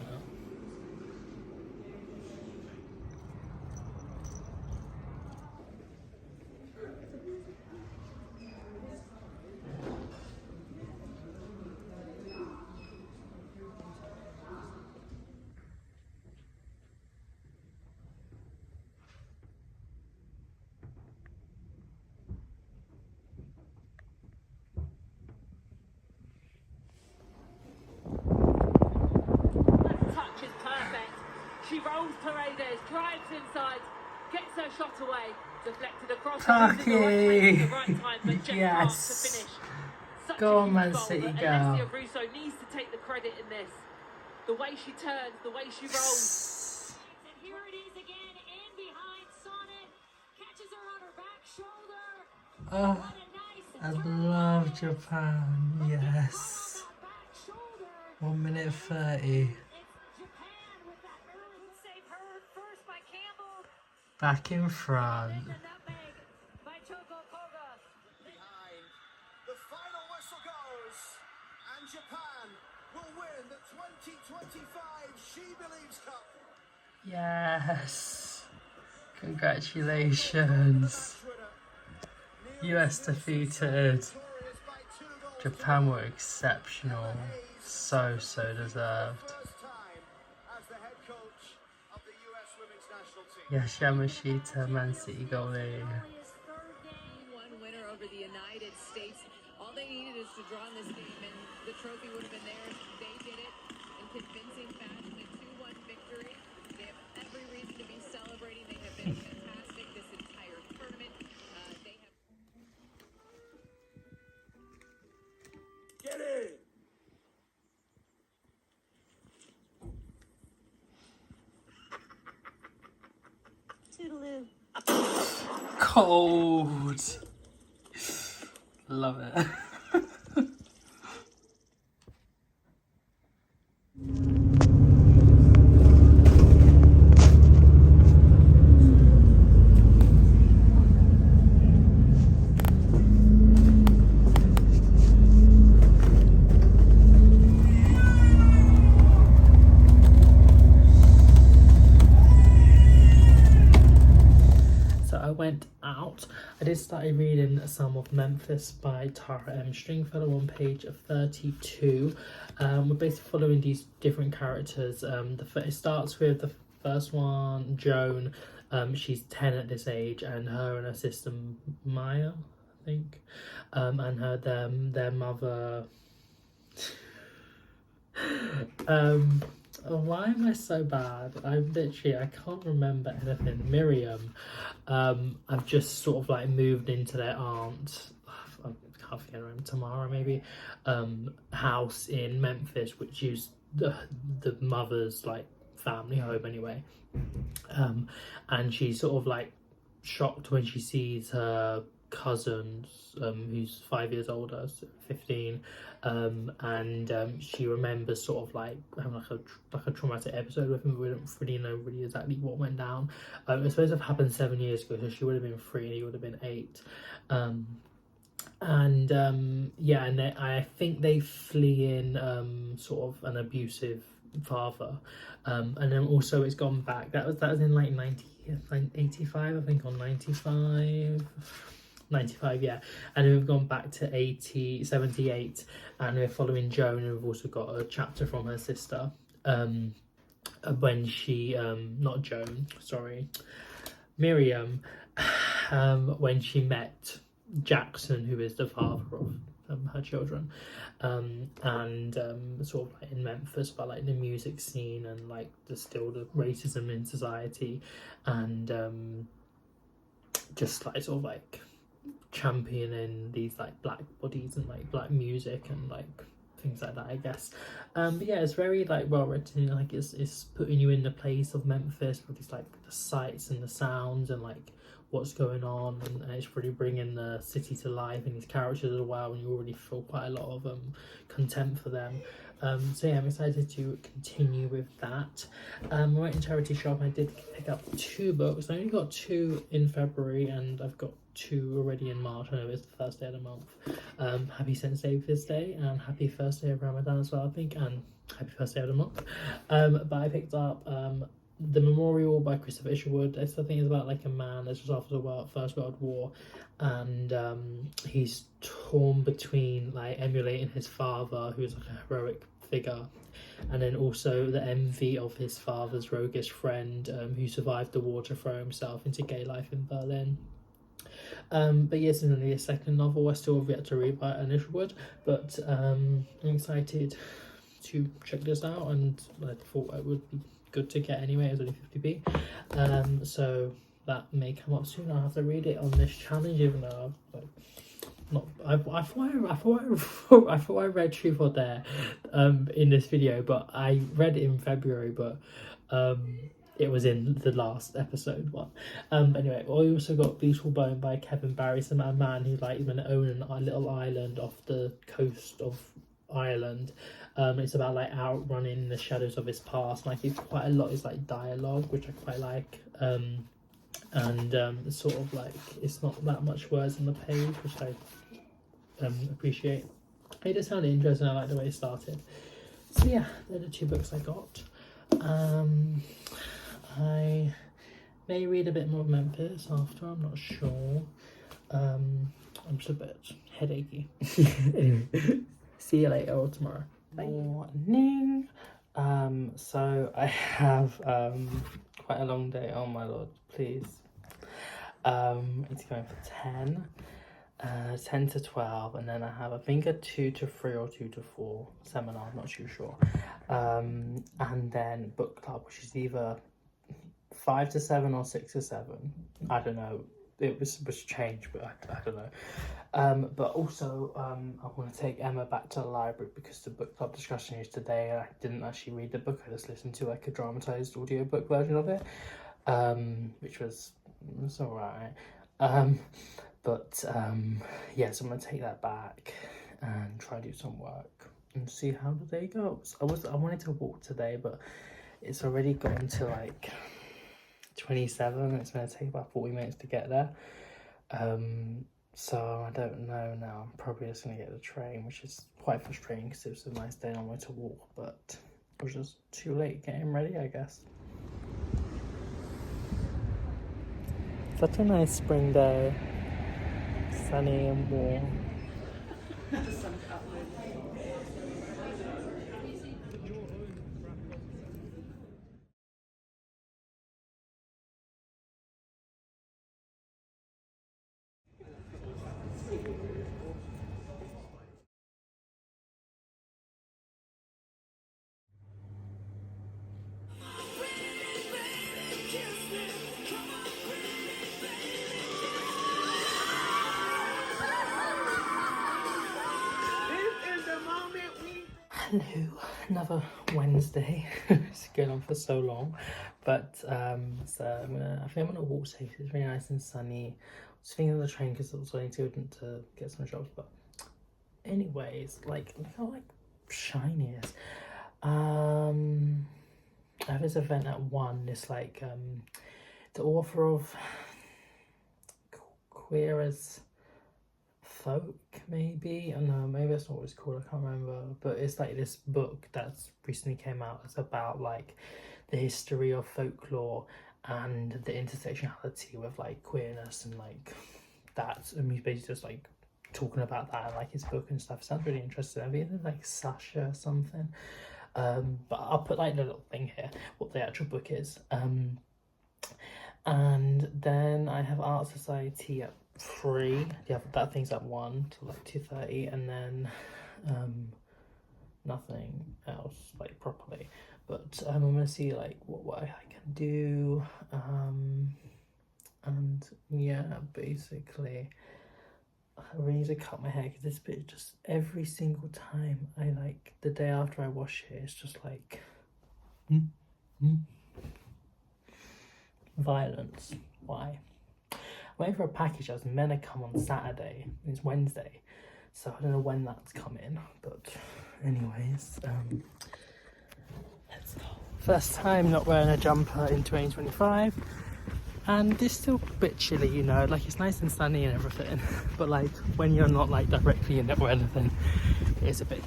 She rolls Paredes, drives inside, gets her shot away, deflected across Taki! the right time, but just Yes. can't to finish. Such Go a on, huge Man goal, City but girl. Alessia Russo needs to take the credit in this. The way she turns, the way she rolls. And here it is again, in behind Sonnet, catches her on her back shoulder. Oh, What a nice I turn. love Japan. Yes. Back shoulder. 1 minute 30. It's Japan with that early save her first by Campbell. Back in front. And the nutmeg by Choco Koga. Behind. The final whistle goes, and Japan will win the 2025 She Believes Cup. Yes. Congratulations. US defeated. Japan were exceptional. So deserved. First time as the head coach of the US women's national team. Yes, Yamashita, Man City goalie. One winner over the United States. All they needed is to draw in this game, and the trophy would have been theirs. They did it in convincing fashion. A 2-1 victory. They have every reason to be celebrating. They have been fantastic this entire tournament. They have. Get in. Toodaloo. Cold. Love it. Went out. I did start reading some of Memphis by Tara M. Stringfellow on page 32. We're basically following these different characters. It starts with the first one, Joan. She's 10 at this age, and her and her sister Maya, I think, and their mother. Why am I so bad? I can't remember anything. Miriam. I've just sort of like moved into their aunt, I can't forget her name, Tamara maybe, house in Memphis, which is the mother's like family home anyway. And she's sort of like shocked when she sees her cousin, who's 5 years older, so 15, and she remembers sort of like having like a traumatic episode with him. We don't really know exactly what went down. It's supposed to have happened 7 years ago, so she would have been 3 and he would have been 8. Yeah, and I think they flee in sort of an abusive father, and then also it's gone back. That was in like 85, I think, or 95, yeah, and then we've gone back to 78, and we're following Joan, and we've also got a chapter from her sister. when she not Joan, sorry, Miriam, when she met Jackson, who is the father of her children, and sort of like in Memphis about like the music scene and like the racism in society, and just like sort of like championing these like black bodies and like black music and like things like that, I guess. But yeah, it's very like well written. Like it's putting you in the place of Memphis with these like the sights and the sounds and like what's going on, and it's really bringing the city to life and these characters as well, and you already feel quite a lot of contempt for them. So yeah, I'm excited to continue with that. I went in charity shop. I did pick up 2 books. I only got 2 in February, and I've got 2 already in March. I know it's the first day of the month. Happy St. David's Day and happy first day of Ramadan as well, I think, and happy first day of the month. But I picked up The Memorial by Christopher Isherwood. I think it's about like a man that's just after the First World War, and he's torn between like emulating his father, who's like a heroic figure, and then also the envy of his father's roguish friend who survived the war to throw himself into gay life in Berlin. But yes, it's only a second novel. I still have yet to read by Isherwood, but I'm excited to check this out, and I thought it would be good to get anyway. It's only 50p, so that may come up soon. I'll have to read it on this challenge, even though I've like I thought I read Truth or Dare in this video, but I read it in February, but it was in the last episode one. But anyway, I also got Beautiful Bone by Kevin Barry, a man who like even owns a little island off the coast of Ireland. It's about like outrunning the shadows of his past. Like it's quite a lot is like dialogue, which I quite like. And sort of like it's not that much words on the page, which I appreciate. It just sounded interesting. I like the way it started. So yeah, they're the 2 books I got. I may read a bit more of Memphis after, I'm not sure. I'm just a bit headachy. Anyway, see you later or tomorrow. Bye. Morning. So I have quite a long day. Oh my lord, please. It's going for 10 to 12, and then I have I think a 2 to 3 or 2 to 4 seminar, I'm not too sure. And then book club, which is either 5 to 7 or 6 to 7. I don't know. It was changed, but I don't know. But also, I want to take Emma back to the library because the book club discussion is today, and I didn't actually read the book. I just listened to like a dramatized audiobook version of it, which was alright. Yeah, so I'm gonna take that back and try to do some work and see how the day goes. I wanted to walk today, but it's already gone to like 27. It's going to take about 40 minutes to get there. So I don't know now. I'm probably just going to get the train, which is quite frustrating because it was a nice day and I wanted to walk, but it was just too late getting ready, I guess. Such a nice spring day. Sunny and warm. Hello, another Wednesday. It's going on for so long, but so I think I'm gonna walk safe. It's really nice and sunny. I was thinking of the train because I was waiting to get some jobs, but anyways, like look how like shiny it is. I have this event at 1. It's like the author of Queer as Folk, maybe. I don't know, maybe that's not what it's called, I can't remember, but it's like this book that's recently came out. It's about like the history of folklore and the intersectionality with like queerness and like that, and he's basically just like talking about that in like his book and stuff. It sounds really interesting. I think it's like Sasha or something. but I'll put like a little thing here what the actual book is. And then I have Art Society at 3. Yeah, that thing's at 1 to like 2:30, and then nothing else like properly. But I'm gonna see like what I can do. And yeah, basically I really need to cut my hair because this bit just every single time I like the day after I wash it, it's just like violence. Why? I'm waiting for a package that was meant to come on Saturday. It's Wednesday, so I don't know when that's coming. But anyways, let's go. First time not wearing a jumper in 2025, and it's still a bit chilly, you know, like it's nice and sunny and everything, but like when you're not like directly in it or anything, it's a bit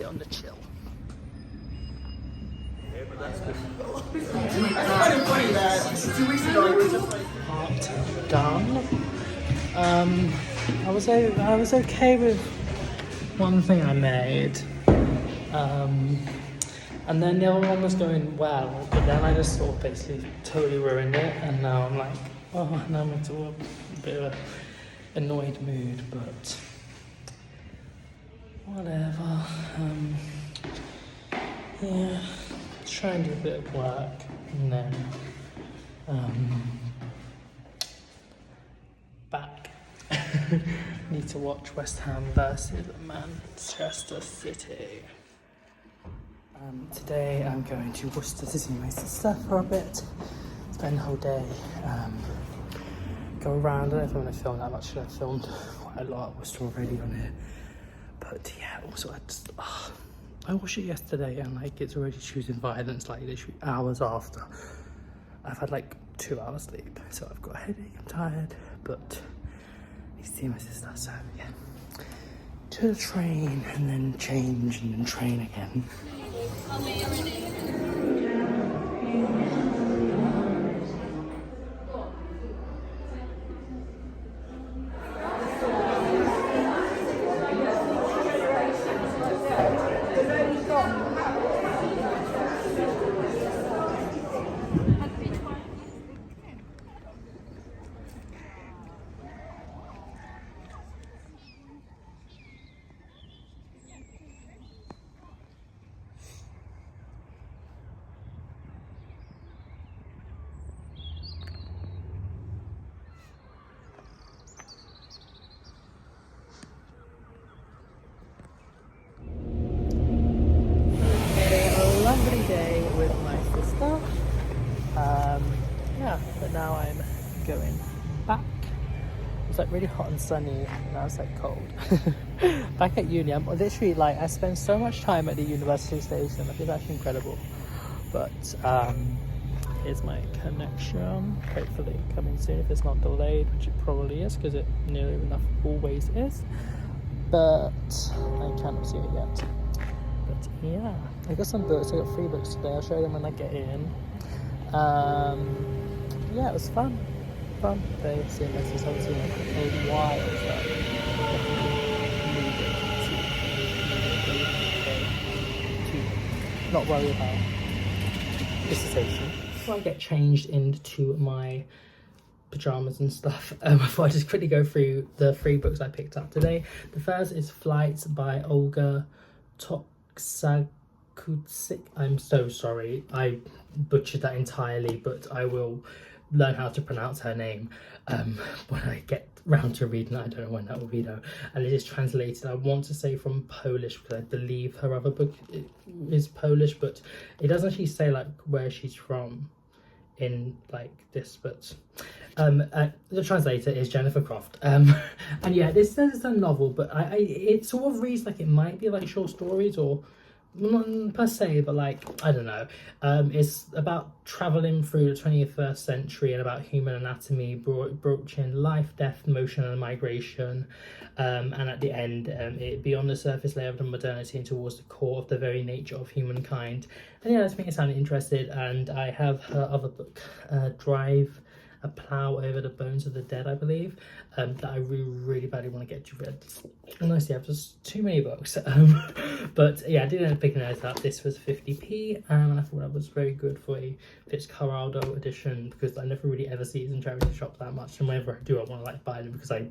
on the chill. Part done. I was okay with one thing I made, and then the other one was going well, but then I just sort of basically totally ruined it, and now I'm like, oh, now I'm into a bit of an annoyed mood, but whatever. Yeah, try and do a bit of work, and then back. Need to watch West Ham versus Manchester City. Today I'm going to Worcester to see my sister for a bit, spend the whole day, go around. I don't know if I'm going to film that much. I filmed quite a lot at Worcester already on here, but yeah, also I watched it yesterday and like it's already choosing violence like literally hours after I've had like 2 hours sleep, so I've got a headache, I'm tired, but I need to see my sister, so yeah, to the train and then change and then train again. Lovely day with my sister. Yeah, but now I'm going back. It's like really hot and sunny, and now it's like cold. Back at uni, I'm literally like, I spend so much time at the university station. Like, it's actually incredible. But here's my connection. Hopefully coming soon if it's not delayed, which it probably is because it nearly enough always is. But I cannot see it yet. But yeah, I got some books. I got 3 books today. I'll show them when I get in. Yeah, it was fun. They seeing this is obviously a while, so not worry about dissertation. Before I get changed into my pajamas and stuff, I thought I'd just quickly go through the 3 books I picked up today. The first is Flights by Olga Toksakutsik. I'm so sorry, I butchered that entirely, but I will learn how to pronounce her name when I get round to reading it. I don't know when that will be though. And it is translated, I want to say from Polish, because I believe her other book is Polish, but it doesn't actually say like where she's from in like this, but the translator is Jennifer Croft, and yeah, this says it's a novel, but it sort of reads like it might be like short stories, or not per se, but like, I don't know. It's about traveling through the 21st century and about human anatomy, broaching life, death, motion and migration, and at the end, it beyond the surface layer of the modernity and towards the core of the very nature of humankind. And yeah, that's making me sound interested. And I have her other book, Drive A Plough Over the Bones of the Dead, I believe, that I really badly want to get to read. Honestly, I've just too many books. But yeah, I did end up picking those up. This was 50p, and I thought that was very good for a Fitzcarraldo edition, because I never really ever see these in charity shops that much, and whenever I do, I want to like buy them because I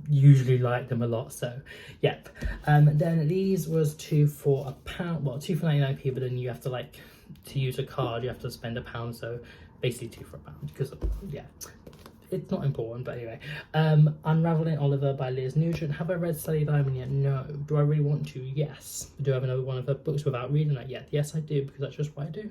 usually like them a lot. So yep. Then these was £2 for £1, well, 2 for 99p, but then you have to like, to use a card you have to spend £1, so basically 2 for £1, because yeah, it's not important, but anyway. Unraveling Oliver by Liz Nugent. Have I read Sally Diamond yet? No. Do I really want to? Yes. Do I have another one of her books without reading that yet? Yes, I do, because that's just what I do.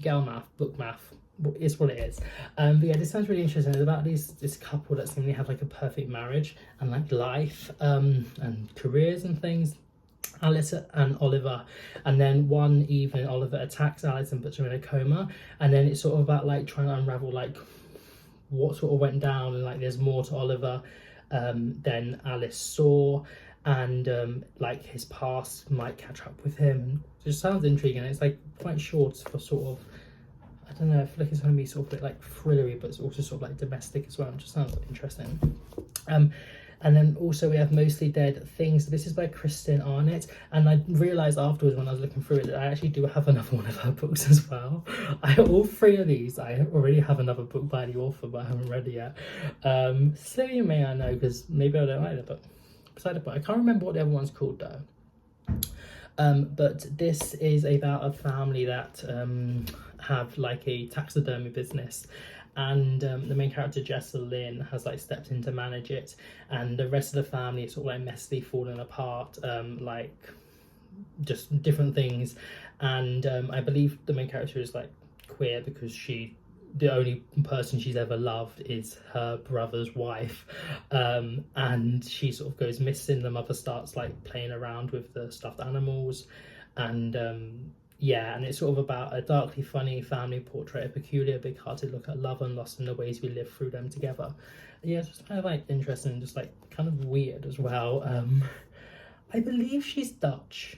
Girl math, book math, it's what it is. But yeah, this sounds really interesting. It's about this couple that seemingly have like a perfect marriage and like life and careers and things. Alice and Oliver, and then one evening Oliver attacks Alice and puts her in a coma, and then it's sort of about like trying to unravel like what sort of went down, and like there's more to Oliver than Alice saw, and like his past might catch up with him. It just sounds intriguing. It's like quite short for sort of, I don't know, I feel like it's going to be sort of a bit like thrillery, but it's also sort of like domestic as well. It just sounds interesting. And then also we have Mostly Dead Things. This is by Kristen Arnett, and I realised afterwards when I was looking through it that I actually do have another one of her books as well. All three of these, I already have another book by the author, but I haven't read it yet. So you may I know, because maybe I don't like the book. Beside the point, I can't remember what the other one's called though. But this is about a family that have like a taxidermy business, and the main character Jessa Lynn has like stepped in to manage it, and the rest of the family is sort of like messily falling apart, like just different things. And I believe the main character is like queer, because the only person she's ever loved is her brother's wife, and she sort of goes missing. The mother starts like playing around with the stuffed animals, and yeah, and it's sort of about a darkly funny family portrait, a peculiar, big-hearted look at love and loss and the ways we live through them together. Yeah, it's just kind of like interesting and just like kind of weird as well. I believe she's Dutch,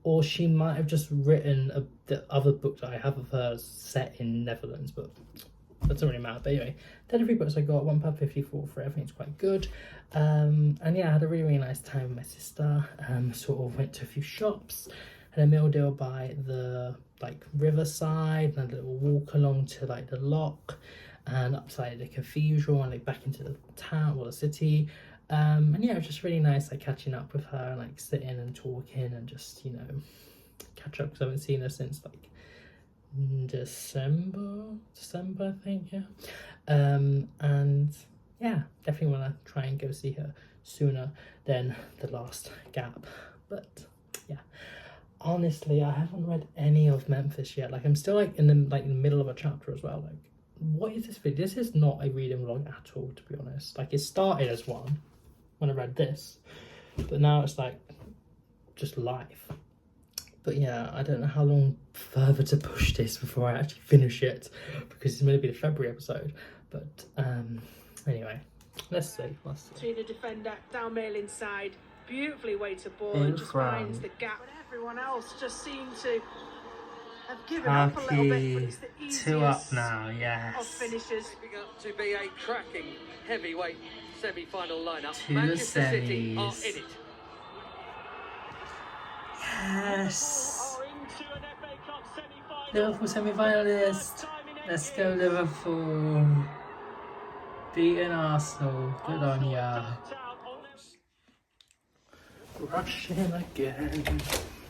or she might have just written the other book that I have of hers set in Netherlands, but that doesn't really matter. But anyway, they're the 3 books I got, £1.54 for it. I think it's quite good. And yeah, I had a really nice time with my sister. Sort of went to a few shops, had a meal deal by the like riverside, and a little walk along to like the lock and upside the cathedral, and like back into the town or the city. And yeah, it was just really nice like catching up with her and like sitting and talking and just, you know, catch up, because I haven't seen her since like December I think, yeah. And yeah, definitely want to try and go see her sooner than the last gap. But yeah, honestly, I haven't read any of Memphis yet. Like I'm still like in the middle of a chapter as well. Like, what is this video? This is not a reading vlog at all, to be honest. Like, it started as one when I read this, but now it's like just life. But yeah, I don't know how long further to push this before I actually finish it, because it's going to be the February episode. But anyway, let's see. Tina defender, down mail inside, beautifully weighted ball, and just finds the gap. But everyone else just seemed to have given up a little bit, but it's the easiest 2 up now, yes. of finishes. Shaping up to be a cracking heavyweight semi-final lineup. To Manchester the City are semis. in it. Yes. Liverpool semi-finalist. Let's go Liverpool. Beating Arsenal. Good on ya. Rushing again.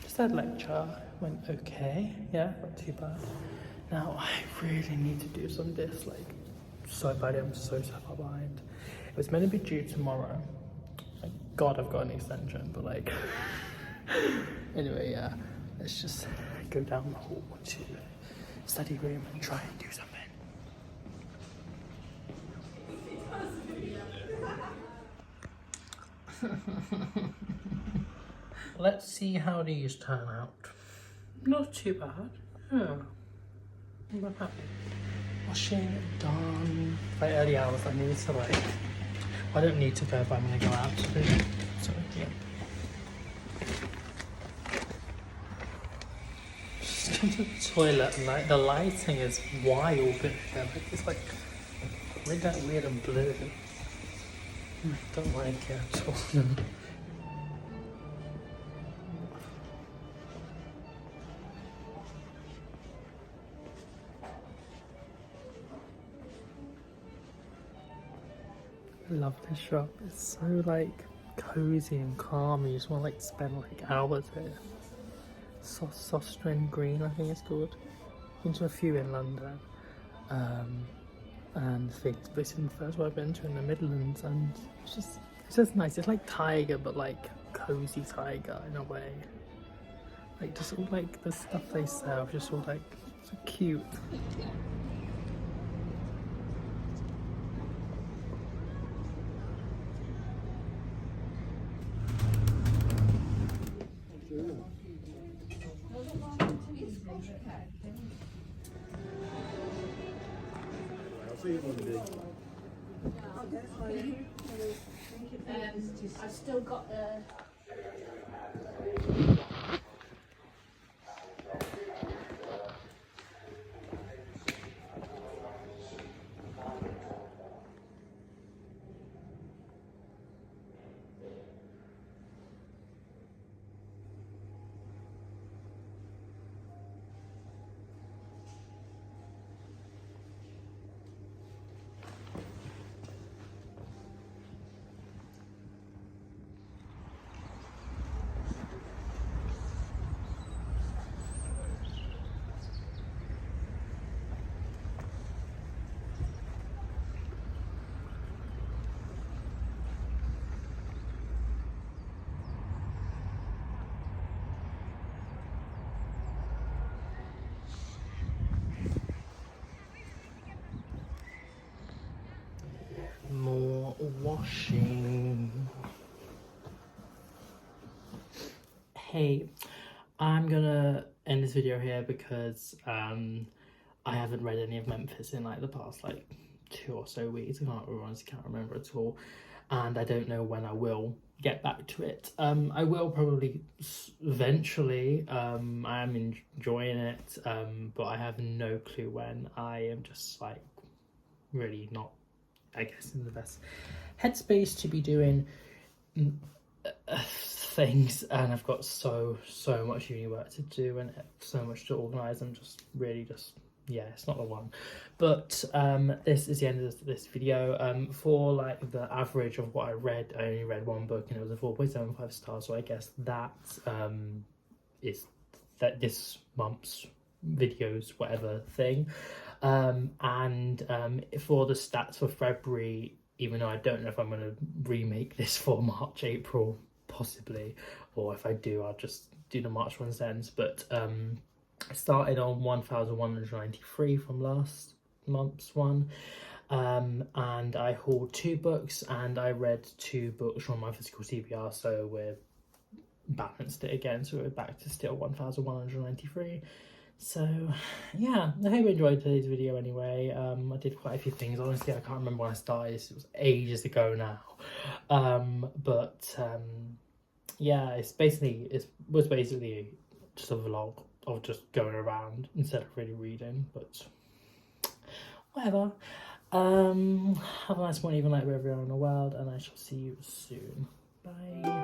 Just had lecture. Went okay. Yeah, not too bad. Now I really need to do some this. Like, so bad. I'm so far behind. It was meant to be due tomorrow. Thank God I've got an extension, but like. Anyway, yeah, let's just go down the hall to study room and try and do something. Let's see how these turn out. Not too bad. Yeah, I'm happy. Washing done. By early hours, I need to like. I don't need to go, but I'm gonna go out to do it. So yeah. into the toilet and like the lighting is wild in here. Like it's like really that weird and blue. Don't like it at all. I love this shop. It's so like cozy and calm. You just want to like spend like hours here. Sostren Green, I think it's called. Been to a few in London, and I think it's been the first one I've been to in the Midlands, and it's just nice. It's like Tiger, but like cozy Tiger in a way. Like just all like the stuff they sell, just all like so cute. I've still got the. More washing. Hey, I'm gonna end this video here because I haven't read any of Memphis in like the past like 2 or so weeks. I honestly can't remember at all, and I don't know when I will get back to it. I will probably eventually. I am enjoying it, but I have no clue when. I am just like really not, I guess, in the best headspace to be doing things, and I've got so much uni work to do and so much to organise. I'm just really yeah, it's not the one. But this is the end of this video. For like the average of what I read, I only read one book and it was a 4.75 stars, so I guess that is that this month's videos whatever thing. And for the stats for February, even though I don't know if I'm going to remake this for March, April, possibly, or if I do, I'll just do the March ones then. But I started on 1,193 from last month's one, and I hauled 2 books and I read 2 books from my physical TBR, so we're balanced it again, so we're back to still 1,193. So yeah, I hope you enjoyed today's video anyway. I did quite a few things. Honestly, I can't remember when I started. It was ages ago now. Yeah, it was basically just a vlog of just going around instead of really reading, but whatever. Have a nice morning, even like wherever you are in the world, and I shall see you soon. Bye.